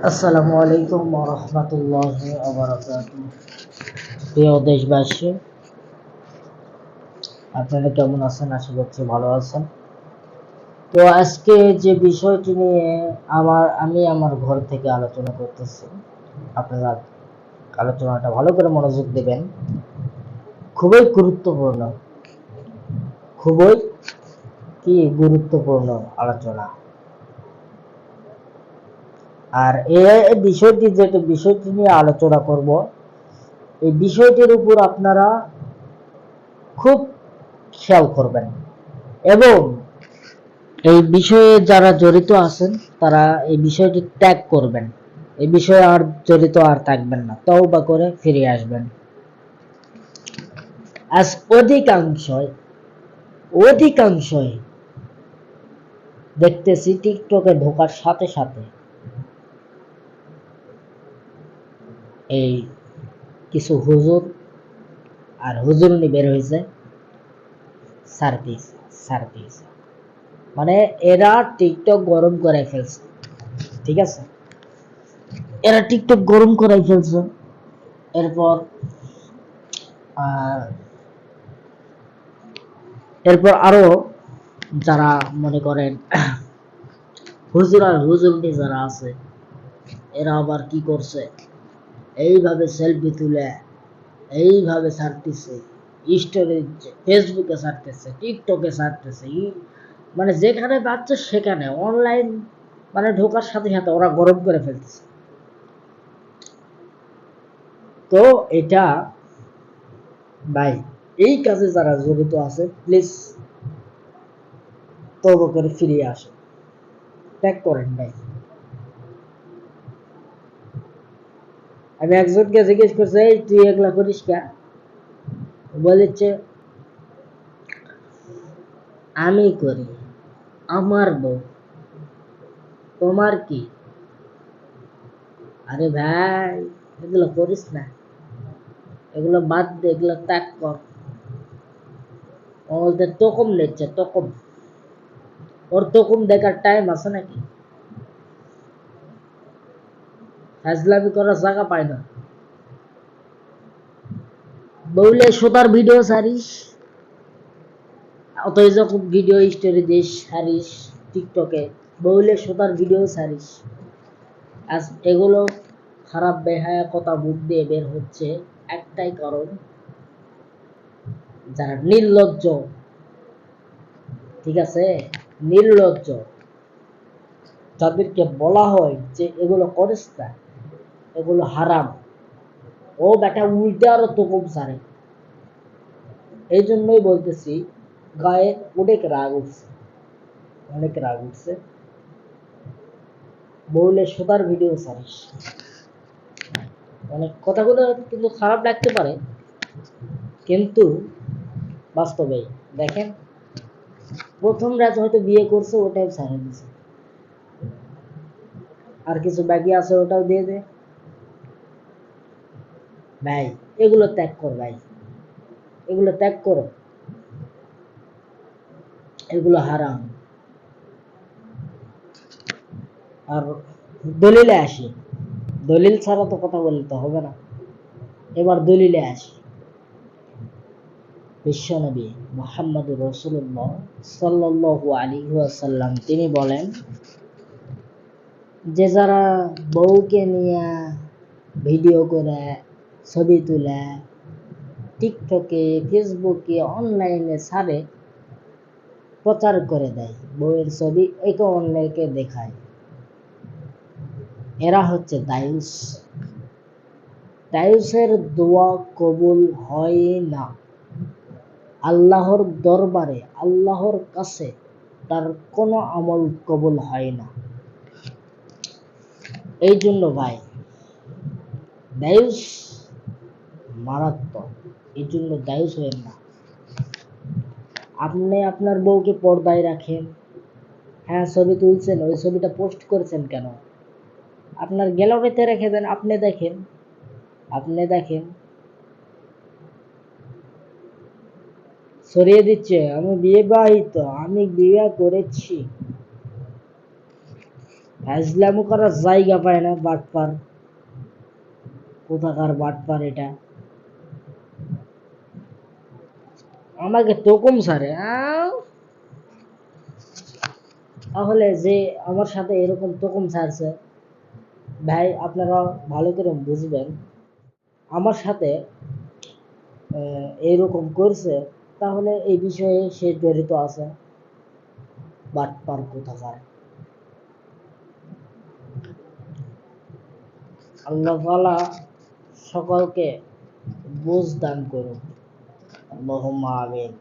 আসসালামু আলাইকুম ওয়া রাহমাতুল্লাহি ওয়া বারাকাতুহু। প্রিয় দেশবাসী, আপনারা কেমন আছেন? আশা করছি ভালো আছেন। তো আজকে যে বিষয়টি নিয়ে আমি আমার ঘর থেকে আলোচনা করতেছি, আপনারা আলোচনাটা ভালো করে মনোযোগ দেবেন। খুবই গুরুত্বপূর্ণ, খুবই গুরুত্বপূর্ণ আলোচনা। আর এই বিষয়টি নিয়ে আলোচনা করব, এই বিষয়টির উপর আপনারা খুব খেয়াল করবেন এবং এই বিষয়ে যারা জড়িত আছেন তারা এই বিষয়টি ত্যাগ করবেন। এই বিষয়ে আর জড়িত আর থাকবেন না, তওবা করে ফিরে আসবেন। আজ অধিকাংশই দেখতেছি টিকটকে ঢোকার সাথে সাথে এই কিছু হুজুর আর হুজুরনি বের হয়েছে সার্ভিস, মানে এরা টিকটক গরম করে ফেলছে। ঠিক আছে, এরা টিকটক গরম করে ফেলছে। এরপর এরপর আরো যারা মনে করেন হুজুর আর হুজুরনি যারা আছে, এরা আবার কি করছে, এইভাবে সেলফি তুলে এইভাবে ছাড়তেছে, স্টোরি ফেসবুকে ছাড়তেছে, টিকটকে ছাড়তেছে, মানে যেখানে পাচ্ছে সেখানে অনলাইন, মানে ঢোকার সাথে সাথে ওরা গরম করে ফেলতেছে। তো এটা ভাই, এই কাজে যারা জড়িত আছে প্লিজ তওবা করে ফিরে আসে, ত্যাগ করেন ভাই। আমি একজনকে জিজ্ঞেস করছি, এই তুই এগুলা করিস কে? বলেছে আমি করি, আমার বউ, তোমার কি? আরে ভাই, এগুলো করিস না, এগুলো বাদ দে, এগুলো ত্যাগ কর। ওদের তকম নিচ্ছে, তকম। ওর তকম দেখার টাইম আছে নাকি? ফাজলামি করার জায়গা পায় না। বউলে সোতার ভিডিও ছাড়িস, অতই যখন ভিডিও স্টোরি দিস ছাড়িস টিকটকে, বউলে সোতার ভিডিও ছাড়িস। আজ এগুলো খারাপ বেহায়া কথা মুখ দিয়ে বের হচ্ছে একটাই কারণ, যারা নির্লজ্জ, ঠিক আছে, নির্লজ্জ, যাদেরকে বলা হয় যে এগুলো করিস না, এগুলো হারাম, ও বেটা উল্টে আরো তকম সারে। এই জন্যই বলতেছি, গায়ে অনেক রাগ উঠছে, অনেক রাগ উঠছে। বউলে সোতার ভিডিও ছাড়িস, অনেক কথাগুলো কিন্তু খারাপ লাগতে পারে, কিন্তু বাস্তবে দেখেন, প্রথম রাত হয়তো বিয়ে করছে, ওটাই ছাড়ে দিছে, আর কিছু বাকি আছে ওটাও দিয়ে দে। ভাই, এগুলো ত্যাগ কর ভাই, এগুলো ত্যাগ করো, এগুলো হারাম। আর দলিলে আসি, দলিল ছাড়া তো কথা বলতে হবে না। এবার দলিলে আসি। বিশ্বনবী মুহাম্মদুর রাসূলুল্লাহ সাল্লাল্লাহু আলাইহি ওয়াসাল্লাম তিনি বলেন যে যারা বউকে নিয়ে ভিডিও করে, ছবি তুলে টিকটকে, ফেসবুকে, অনলাইনে ছাড়ে, প্রচার করে দেয়, বউয়ের ছবি একে অন্যকে দেখায়, এরা হচ্ছে দায়ুস। দায়ুসের দোয়া কবুল হয় না আল্লাহর দরবারে, আল্লাহর কাছে তার কোনো আমল কবুল হয় না। এই জন্য ভাই, দায়ুস মারাত্মক, এই জন্য দায়ুস হবেন না। আপনি আপনার বউকে পর্দায় রাখেন, হ্যাঁ ছবি তুলছেন, ওই ছবিটা পোস্ট করেছেন কেন? আপনার গ্যালারিতে রেখে দেন, আপনি দেখেন, আপনি দেখেন। ছড়িয়ে দিচ্ছে আমি বিবাহিত, আমি বিয়ে করেছি, ফাজলামো করার জায়গা পায় না বাটপার, কোথাকার বাটপার এটা। আমাকে তোকম সারে তাহলে যে আমার সাথে এরকম তোকম ছাড়ছে, ভাই আপনারা ভালো করে বুঝবেন, আমার সাথে এইরকম করছে, তাহলে এই বিষয়ে সে জড়িত আছে, বাটপার কোথাকার। আল্লাহ তাআলা সকলকে বুঝ দান করুন, আল্লাহুম্মা আমিন।